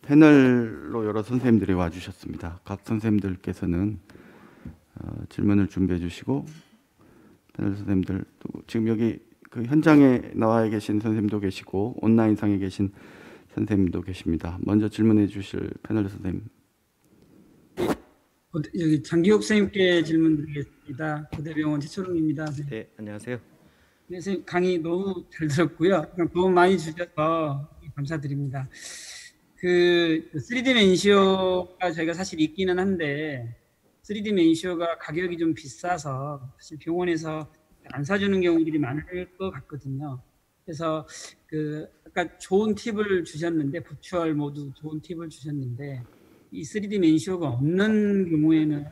패널로 여러 선생님들이 와주셨습니다. 각 선생님들께서는 질문을 준비해 주시고 패널 선생님들 또 지금 여기 그 현장에 나와 계신 선생님도 계시고 온라인상에 계신 선생님도 계십니다. 먼저 질문해 주실 패널 선생님. 여기 장기욱 선생님께 질문드리겠습니다. 고대병원 최초롱입니다. 네, 안녕하세요. 네, 선생님 강의 너무 잘 들었고요. 도움 많이 주셔서 감사드립니다. 그 3D 맨시오가 저희가 사실 있기는 한데 3D 맨시오가 가격이 좀 비싸서 사실 병원에서 안 사주는 경우들이 많을 것 같거든요. 그래서 그 아까 좋은 팁을 주셨는데 버추얼 모드 좋은 팁을 주셨는데 이 3D 맨시오가 없는 경우에는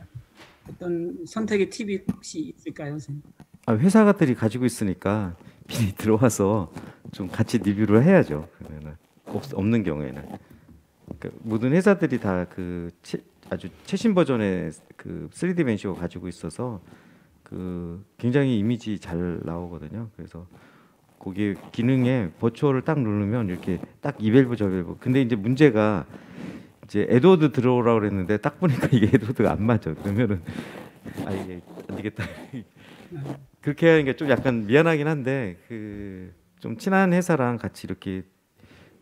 어떤 선택의 팁이 혹시 있을까요, 선생님? 회사들이 가지고 있으니까 미리 들어와서 좀 같이 리뷰를 해야죠. 그러면은 없는 경우에는 그러니까 모든 회사들이 다 그 아주 최신 버전의 그 3D 맨시오 가지고 있어서 그 굉장히 이미지 잘 나오거든요. 그래서 거기 기능에 버추얼을 딱 누르면 이렇게 딱 이 밸브 저 밸브. 근데 이제 문제가 이제 에드워드 들어오라고 그랬는데 딱 보니까 이게 에드워드가 안 맞아. 그러면은 이게 안 되겠다. 그렇게 하는 게 좀 약간 미안하긴 한데 그 좀 친한 회사랑 같이 이렇게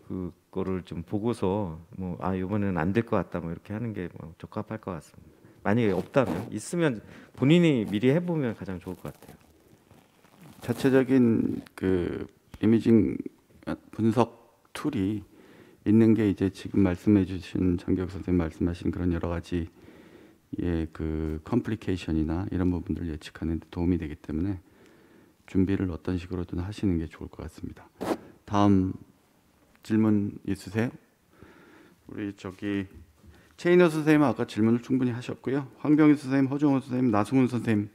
그거를 좀 보고서 뭐 이번에는 안 될 것 같다 뭐 이렇게 하는 게 뭐 적합할 것 같습니다. 만약에 없다면 있으면 본인이 미리 해보면 가장 좋을 것 같아요. 자체적인 그 이미징 분석 툴이 있는 게 이제 지금 말씀해주신 장기욱 선생님 말씀하신 그런 여러 가지 그 컴플리케이션이나 이런 부분들을 예측하는 데 도움이 되기 때문에 준비를 어떤 식으로든 하시는 게 좋을 것 같습니다. 다음 질문 있으세요? 우리 저기 최인호 선생님은 아까 질문을 충분히 하셨고요. 황병희 선생님, 허종호 선생님, 나승훈 선생님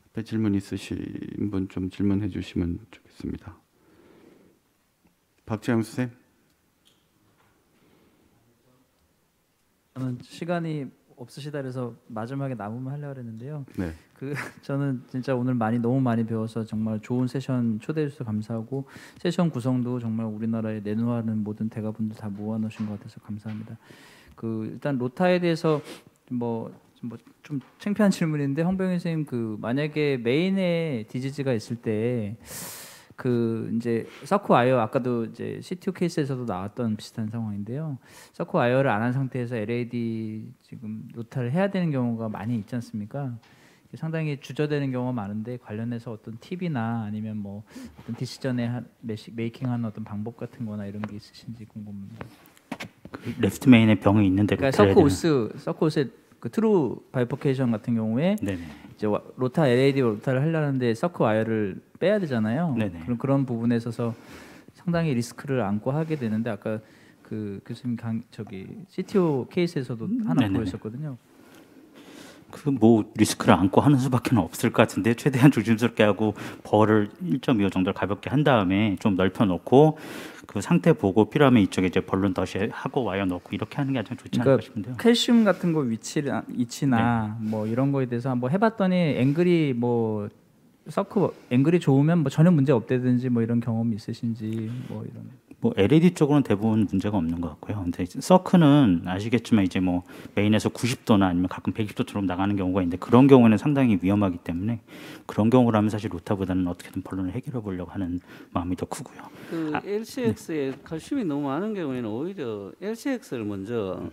앞에 질문 있으신 분 좀 질문해 주시면 좋겠습니다. 박재영 선생님. 저는 시간이 없으시다 그래서 마지막에 남으면 하려고 했는데요. 네. 저는 진짜 오늘 너무 많이 배워서 정말 좋은 세션 초대해 주셔서 감사하고 세션 구성도 정말 우리나라에 내놓는 모든 대가분들 다 모아놓으신 것 같아서 감사합니다. 일단 로타에 대해서 좀 창피한 질문인데 황병희 선생님 만약에 메인에 디지즈가 있을 때 이제 서코 와이어 아까도 이제 CTO 케이스에서도 나왔던 비슷한 상황인데요. 서코 와이어를 안 한 상태에서 LAD 지금 로타를 해야 되는 경우가 많이 있지 않습니까? 상당히 주저되는 경우가 많은데 관련해서 어떤 팁이나 아니면 뭐 어떤 디시전에 메이킹하는 어떤 방법 같은 거나 이런 게 있으신지 궁금합니다. 레프트 메인에 병이 있는데 그러니까 서코스의 그 트루 바이포케이션 같은 경우에 네네. 이제 로타 LAD 로타를 하려는데 서크 와이어를 빼야 되잖아요. 그런 부분에 있어서 상당히 리스크를 안고 하게 되는데 아까 그 교수님 CTO 케이스에서도 하나 네네네. 보였었거든요. 뭐 리스크를 안고 하는 수밖에 없을 것 같은데 최대한 조심스럽게 하고 벌을 1.25 정도를 가볍게 한 다음에 좀 넓혀 놓고 그 상태 보고 필요하면 이쪽에 이제 벌룬 다시 하고 와이어 넣고 이렇게 하는 게 가장 좋지 않을까 싶은데요. 칼슘 같은 거 위치나 뭐 이런 거에 대해서 한번 해봤더니 앵글이 앵글이 좋으면 뭐 전혀 문제 없다든지 뭐 이런 경험이 있으신지 뭐 이런. 뭐 LED 쪽으로는 대부분 문제가 없는 것 같고요. 근데 서크는 아시겠지만 이제 뭐 메인에서 90도나 아니면 가끔 120도처럼 나가는 경우가 있는데 그런 경우에는 상당히 위험하기 때문에 그런 경우라면 사실 로타보다는 어떻게든 벌룬을 해결해 보려고 하는 마음이 더 크고요. LCX에 칼슘이 너무 많은 경우에는 오히려 LCX를 먼저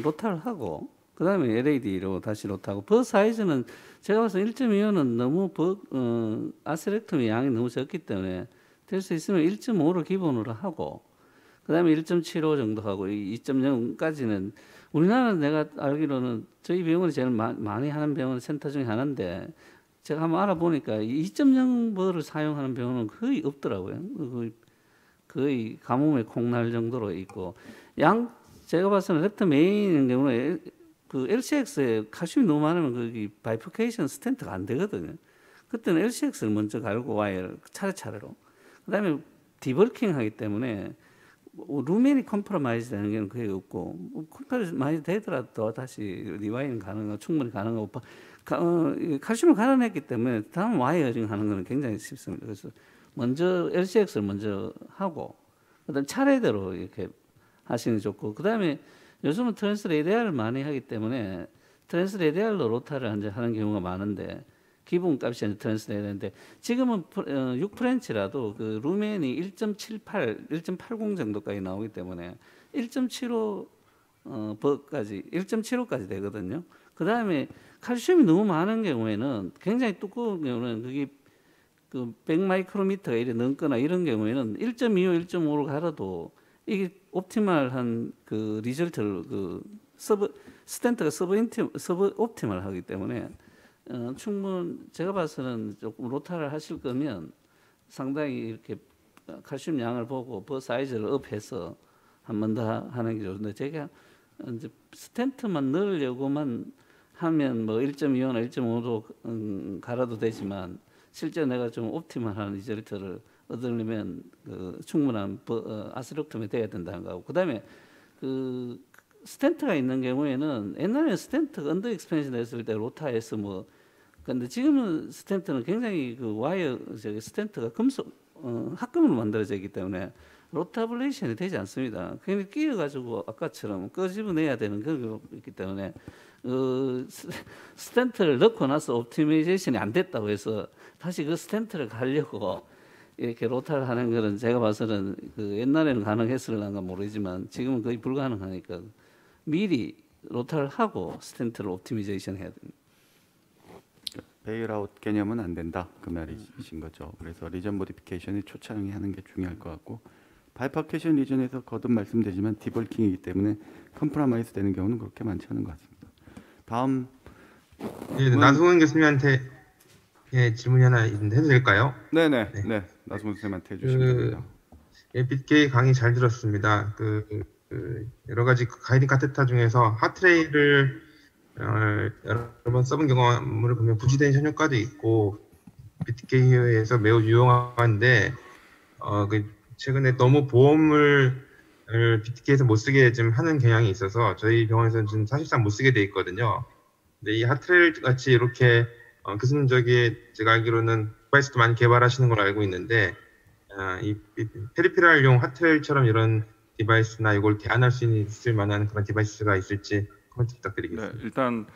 로타를 하고 그다음에 LAD로 다시 로타하고 버 사이즈는 제가 봐서 1.25는 너무 아스렉톰의 양이 너무 적기 때문에 될 수 있으면 1.5를 기본으로 하고 그다음에 1.75 정도 하고 2.0까지는 우리나라는 내가 알기로는 저희 병원이 제일 많이 하는 병원 센터 중에 하나인데 제가 한번 알아보니까 2.0버를 사용하는 병원은 거의 없더라고요. 거의 가뭄에 콩날 정도로 있고 제가 봐서는 랩터 메인인 경우는 그 LCX에 칼슘이 너무 많으면 거기 바이포케이션 스텐트가 안 되거든요. 그때는 LCX를 먼저 갈고 와이어를 차례차례로 그다음에 디벌킹 하기 때문에 루멘이 컴프로마이즈 되는 게 거의 없고 컴프로마이즈 되더라도 다시 리와이어는 가능하고 충분히 가능하고 칼슘을 갈아냈기 때문에 다음 와이어링 하는 거는 굉장히 쉽습니다. 그래서 먼저 LCX를 먼저 하고 그다음 차례대로 이렇게 하시는 게 좋고, 그다음에 요즘은 트랜스레디알을 많이 하기 때문에 트랜스레디알로 로타를 이제 하는 경우가 많은데, 기본값이 이제 트랜스레디알인데, 지금은 6프렌치라도 그 루멘이 1.78, 1.80 정도까지 나오기 때문에 1.75 버까지 1.75까지 되거든요. 그다음에 칼슘이 너무 많은 경우에는, 굉장히 두꺼운 경우는 그게 그 100 마이크로미터가 이래 넘거나 이런 경우에는 1.25, 1.5로 갈아도 이게 옵티멀한 그 리절트를 그 스텐트가 서브 옵티멀 하기 때문에 충분, 제가 봐서는 조금 로타를 하실 거면 상당히 이렇게 칼슘 양을 보고 버 사이즈를 업해서 한 번 더 하는 게 좋은데, 제가 이제 스텐트만 넣으려고만 하면 뭐 1.25나 1.5도 갈아도 되지만, 실제 내가 좀 옵티멀한 리절트를 얻으려면 그 충분한 아스력툼이 돼야 된다는 거고, 그다음에 그 스텐트가 있는 경우에는, 옛날에는 스텐트가 언더 익스펜션 했을 때 로타에서 뭐, 근데 지금은 스텐트는 굉장히 그 와이어 스텐트가 금속 합금으로 만들어져 있기 때문에 로타블레이션이 되지 않습니다. 그냥 끼어가지고 아까처럼 끄집어내야 되는 그런 게 있기 때문에 스텐트를 넣고 나서 옵티마이제이션이 안 됐다고 해서 다시 그 스텐트를 가려고 이렇게 로타를 하는 거는, 제가 봐서는 그 옛날에는 가능했을런가 모르지만 지금은 거의 불가능하니까 미리 로타를 하고 스텐트를 옵티마이제이션 해야 됩니다. 베일아웃 개념은 안 된다 그 말이신 거죠. 그래서 리전 모디피케이션이 초창에 하는 게 중요할 것 같고, 바이파케이션 리전에서 거듭 말씀드리지만 디볼킹이기 때문에 컴프라마이즈 되는 경우는 그렇게 많지 않은 것 같습니다. 다음 나승원 교수님한테 질문이 하나 있는데 해도 될까요? 네네 네 나승원 선생님한테 해주시면 됩니다. BTK 강의 잘 들었습니다. 여러 가지 가이딩 카테타 중에서 하트레일을 여러 번 써본 경험을 보면 부지된 현효과도 있고 BTK에서 매우 유용한데, 최근에 너무 보험을 BTK에서 못 쓰게 좀 하는 경향이 있어서 저희 병원에서는 지금 사실상 못 쓰게 돼 있거든요. 근데 이 하트레일 같이 이렇게 교수님적인, 제가 알기로는 디바이스도 많이 개발하시는 걸로 알고 있는데, 이 페리페랄용 하트레일처럼 이런 디바이스나 이걸 대안할 수 있을 만한 그런 디바이스가 있을지 코멘트 부탁드리겠습니다. 네, 일단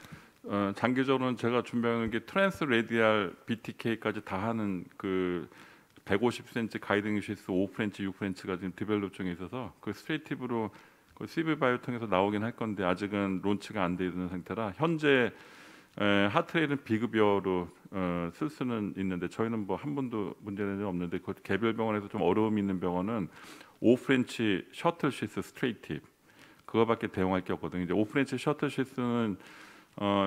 장기적으로는 제가 준비하는 게 트랜스 레디알 BTK까지 다 하는 그 150cm 가이딩 슈스 5프렌치, 6프렌치가 지금 디벨롭 중에 있어서 그 스트레이티브로 그 CV 바이오통에서 나오긴 할 건데 아직은 론치가 안 돼 있는 상태라, 현재 하트레일은 비급여로 쓸 수는 있는데 저희는 뭐 한 번도 문제는 없는데, 그 개별 병원에서 좀 어려움이 있는 병원은 5프렌치 셔틀 슈스 스트레이티브 그거밖에 대응할 게 없거든요. 이제 5프렌치 셔틀 슈스는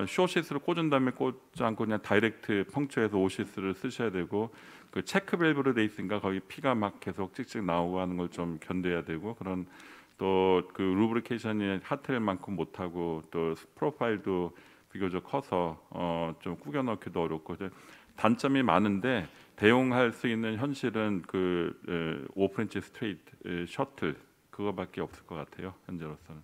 쇼시스를 꽂은 다음에 꽂지 않고 그냥 다이렉트 펑처에서 오시스를 쓰셔야 되고, 그 체크 밸브로 돼 있으니까 거기 피가 막 계속 찍찍 나오고 하는 걸 좀 견뎌야 되고, 그런 또 그 루브리케이션이 하트레일만큼 못하고 또 프로파일도 비교적 커서 좀 구겨 넣기도 어렵고 단점이 많은데, 대용할 수 있는 현실은 그 5프렌치 스트레이트 셔틀 그거밖에 없을 것 같아요, 현재로서는.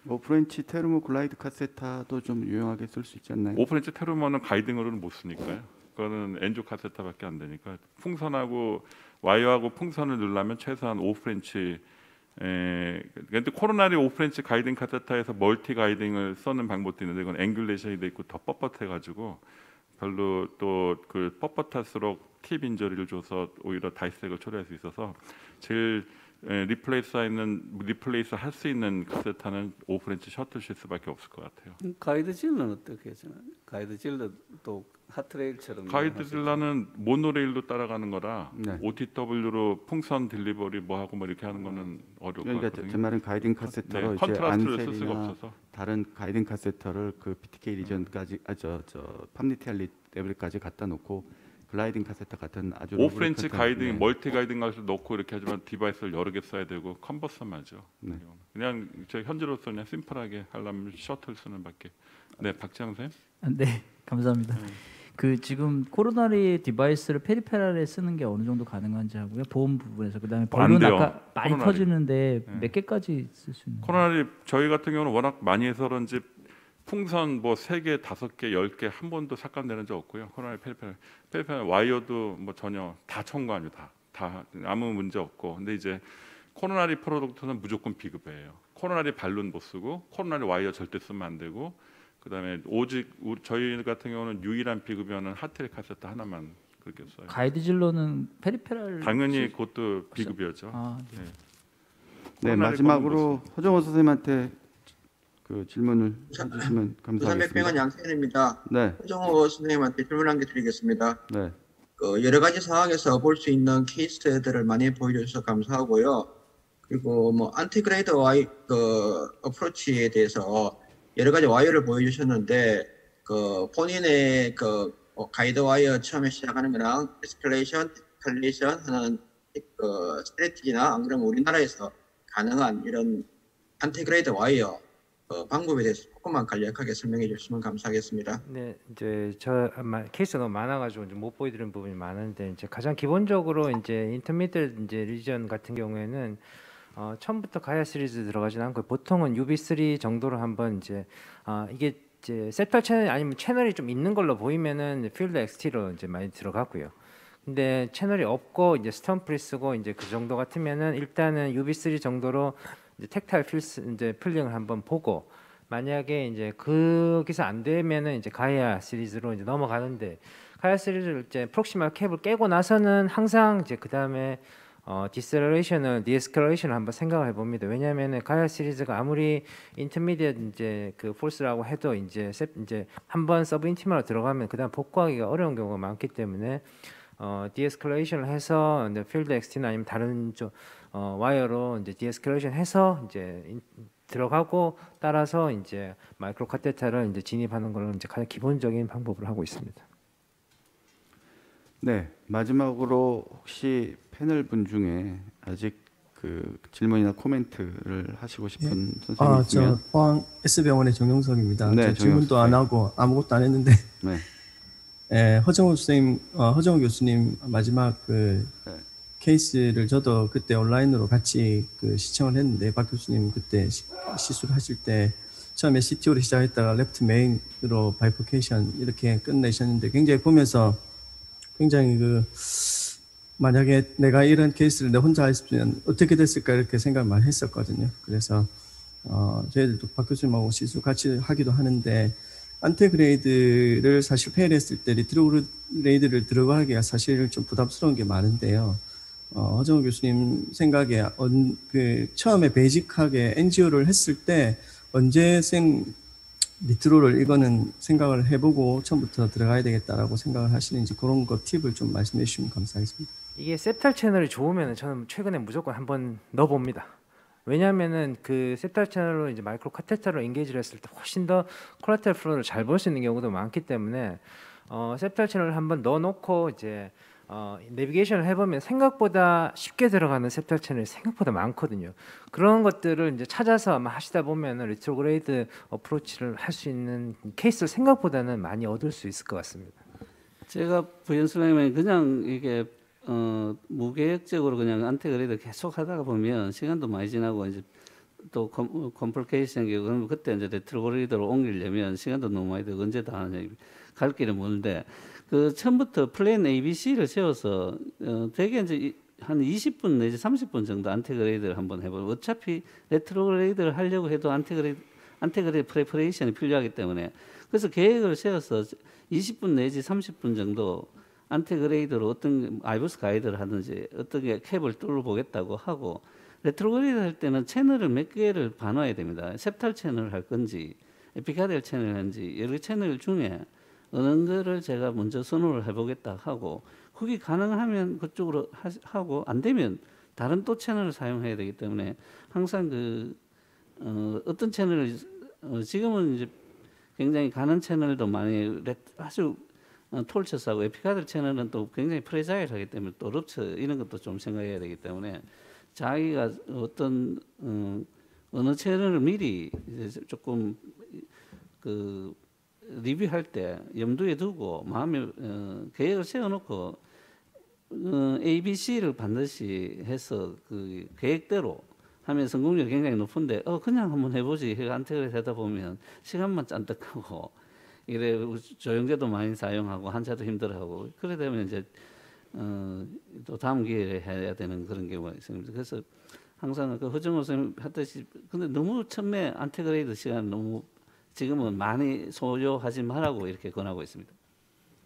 5프렌치 테르모 글라이드 카세타도 좀 유용하게 쓸 수 있지 않나요? 5프렌치 테르모는 가이딩으로는 못 쓰니까요. 그거는 엔조 카세타밖에 안 되니까, 풍선하고 와이어하고 풍선을 넣으려면 최소한 5프렌치. 근데 코로나리 5프렌치 가이딩 카세타에서 멀티 가이딩을 쓰는 방법도 있는데, 이건 앵귤레이션이 돼 있고 더 뻣뻣해가지고 별로 또 그 뻣뻣할수록 팁 인저리를 줘서 오히려 다이스색을 초래할 수 있어서, 제일 리플레이스 할 수 있는 카세타는 5프렌치 셔틀 슈스밖에 없을 것 같아요. 가이드 질러는 어떻게 하잖아요? 가이드 질러도 하트레일처럼. 가이드 질러는 모노레일로 따라가는 거라 네. OTW로 풍선 딜리버리 뭐 하고 뭐 이렇게 하는 거는 어려울 것 그러니까 같거든요. 제 말은 가이딩 카세터로 네, 이제 컨트라스트를 쓸 수가 안셀이나 없어서. 다른 가이딩 카세터를 그 BTK 리전까지 저 팜니티알 레벨까지 갖다 놓고 글라이딩 카세터 같은 아주 5프렌치 루브리컨트한, 가이딩, 네. 멀티 가이딩 가서 넣고 이렇게 하지만 디바이스를 여러 개 써야 되고 컨버썸하죠. 네. 그냥 저 현재로서 그냥 심플하게 하려면 셔틀 쓰는 밖에. 네, 박지영 선생님. 네, 감사합니다. 그 지금 코로나리 디바이스를 페리페랄에 쓰는 게 어느 정도 가능한지 하고요. 보험 부분에서, 그다음에 안 벌룬 돼요. 아까 많이 코로나리. 터지는데 네. 몇 개까지 쓸 수 있는? 코로나리 저희 같은 경우는 워낙 많이 해서 그런지 풍선 뭐 3개, 5개, 10개 한 번도 삭감되는 적 없고요. 코로나리 페리페랄 와이어도 뭐 전혀 다 청구 아니고 다 아무 문제 없고. 근데 이제 코로나리 프로덕트는 무조건 비급해요. 코로나리 발룬 못 쓰고 코로나리 와이어 절대 쓰면 안 되고 그다음에 오직 저희 같은 경우는 유일한 비급여는 하트리 카세트 하나만 그렇게 써요. 가이드 진로는 페리페랄 당연히 그것도 비급여죠. 아, 네. 네. 네, 코로나리 마지막으로 거는 허정호 선생님한테 그 질문을 해주시면 감사하겠습니다. 300병원 양태현입니다. 네, 허정호 선생님한테 질문 한 개 드리겠습니다. 네, 여러 가지 상황에서 볼 수 있는 케이스들을 많이 보여주셔서 감사하고요. 그리고 뭐 안티그레이드 와이 어프로치에 대해서 여러 가지 와이어를 보여주셨는데 본인의 가이드 와이어 처음에 시작하는 거랑 에스컬레이션, 컬레이션 하는 스트래티지나 안 그러면 우리나라에서 가능한 이런 안티그레이드 와이어 방법에 대해서 조금만 간략하게 설명해 주시면 감사하겠습니다. 네, 이제 저 아마 케이스가 너무 많아가지고 이제 못 보여드리는 부분이 많은데 이제 가장 기본적으로 이제 인터미디엇 이제 리전 같은 경우에는 처음부터 가야 시리즈 들어가진 않고 보통은 UB3 정도로 한번 이제 이게 이제 셋팔 채널 아니면 채널이 좀 있는 걸로 보이면은 필드 XT로 이제 많이 들어가고요. 근데 채널이 없고 이제 스톰프리 쓰고 이제 그 정도 같으면은 일단은 UB3 정도로 이제 텍타일 이제 필링을 한번 보고 만약에 이제 거기서 안 되면은 이제 가야 시리즈로 이제 넘어가는데 가야 시리즈를 이제 프록시멀 캡을 깨고 나서는 항상 이제 그 다음에 디셀레이션을 디에스컬레이션을 한번 생각을 해봅니다. 왜냐하면은 가야 시리즈가 아무리 인터미디엇 이제 그 포스라고 해도 이제 한번 서브 인티마로 들어가면 그다음 복구하기가 어려운 경우가 많기 때문에 디에스컬레이션을 해서 필드 XT나 아니면 다른 와이어로 이제 디에스컬레이션 해서 이제 들어가고 따라서 이제 마이크로 카테터를 이제 진입하는 걸로 이제 가장 기본적인 방법을 하고 있습니다. 네, 마지막으로 혹시 패널 분 중에 아직 그 질문이나 코멘트를 하시고 싶은 선생님 있으면 저 포항 S병원의 정용석입니다. 네, 저 질문도 안 하고 아무것도 안 했는데 네. 허정호 교수님 마지막 그 케이스를 저도 그때 온라인으로 같이 그 시청을 했는데 박 교수님 그때 시술을 하실 때 처음에 CTO로 시작했다가 레프트 메인으로 바이포케이션 이렇게 끝내셨는데 굉장히 보면서 굉장히 만약에 내가 이런 케이스를 내 혼자 했으면 어떻게 됐을까 이렇게 생각을 많이 했었거든요. 그래서 저희들도 박 교수님하고 시술 같이 하기도 하는데 안테그레이드를 사실 페일했을 때 리트로그레이드를 들어가기가 사실 좀 부담스러운 게 많은데요. 허정호 교수님 생각에 처음에 베이직하게 NGO를 했을 때 언제 리트로를 이거는 생각을 해보고 처음부터 들어가야 되겠다라고 생각을 하시는지 그런 거 팁을 좀 말씀해 주시면 감사하겠습니다. 이게 셉탈 채널이 좋으면 저는 최근에 무조건 한번 넣어봅니다. 왜냐하면은 그 셉탈 채널로 이제 마이크로 카테터로 인게이지를 했을 때 훨씬 더 콜라테럴 플로우를 잘 볼 수 있는 경우도 많기 때문에 셉탈 채널을 한번 넣어놓고 이제 내비게이션을 해보면 생각보다 쉽게 들어가는 셉탈 채널이 생각보다 많거든요. 그런 것들을 이제 찾아서 아마 하시다 보면은 리트로그레이드 어프로치를 할 수 있는 케이스를 생각보다는 많이 얻을 수 있을 것 같습니다. 제가 부연설명하면 그냥 이게 무계획적으로 그냥 안테그레이드 계속 하다가 보면 시간도 많이 지나고 이제 또 컴플리케이션 그러면 그때 이제 리트로그레이드로 옮기려면 시간도 너무 많이 들고 언제 다 하냐 갈 길이 먼데 그 처음부터 플랜 ABC를 세워서 되게 이제 한 20분 내지 30분 정도 안테그레이드를 한번 해보고 어차피 레트로그레이드를 하려고 해도 안테그레이드 프레퍼레이션이 필요하기 때문에 그래서 계획을 세워서 20분 내지 30분 정도 안테그레이드로 어떤 아이버스 가이드를 하든지 어떤 게 캡을 뚫어보겠다고 하고 레트로그레이드 할 때는 채널을 몇 개를 반화해야 됩니다. 셉탈 채널을 할 건지 에피카델 채널을 하는지 여러 채널 중에 어느 거를 제가 먼저 선호를 해보겠다 하고 그게 가능하면 그쪽으로 하고 안 되면 다른 또 채널을 사용해야 되기 때문에 항상 어떤 채널을 지금은 이제 굉장히 가는 채널도 많이 아주 톨처스하고 에피카델 채널은 또 굉장히 프레자일하기 때문에 또 럽처 이런 것도 좀 생각해야 되기 때문에 자기가 어떤 어느 채널을 미리 이제 조금 리뷰할 때 염두에 두고 마음에 계획을 세워놓고 ABC를 반드시 해서 그 계획대로 하면 성공률이 굉장히 높은데 그냥 한번 해보지 해가 안테그레이드 하다 보면 시간만 짠뜩하고 이래 조영제도 많이 사용하고 한자도 힘들어하고 그래 되면 이제 또 다음 기회에 해야 되는 그런 경우가 있습니다. 그래서 항상 그 허정호 선생님 하듯이 근데 너무 처음에 안테그레이드 시간 너무 지금은 많이 소요하지 말라고 이렇게 권하고 있습니다.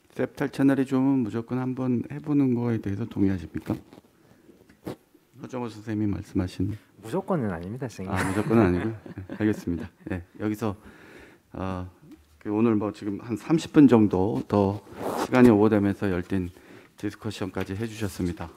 셉탈 채널이 무조건 한번 해보는 거에 대해서 동의하십니까? 허정호 선생님이 말씀하신 무조건은 아닙니다, 선생님. 무조건은 아니고 네, 알겠습니다. 네, 여기서 오늘 뭐 지금 한 30분 정도 더 시간이 오버되면서 열띤 디스커션까지 해주셨습니다.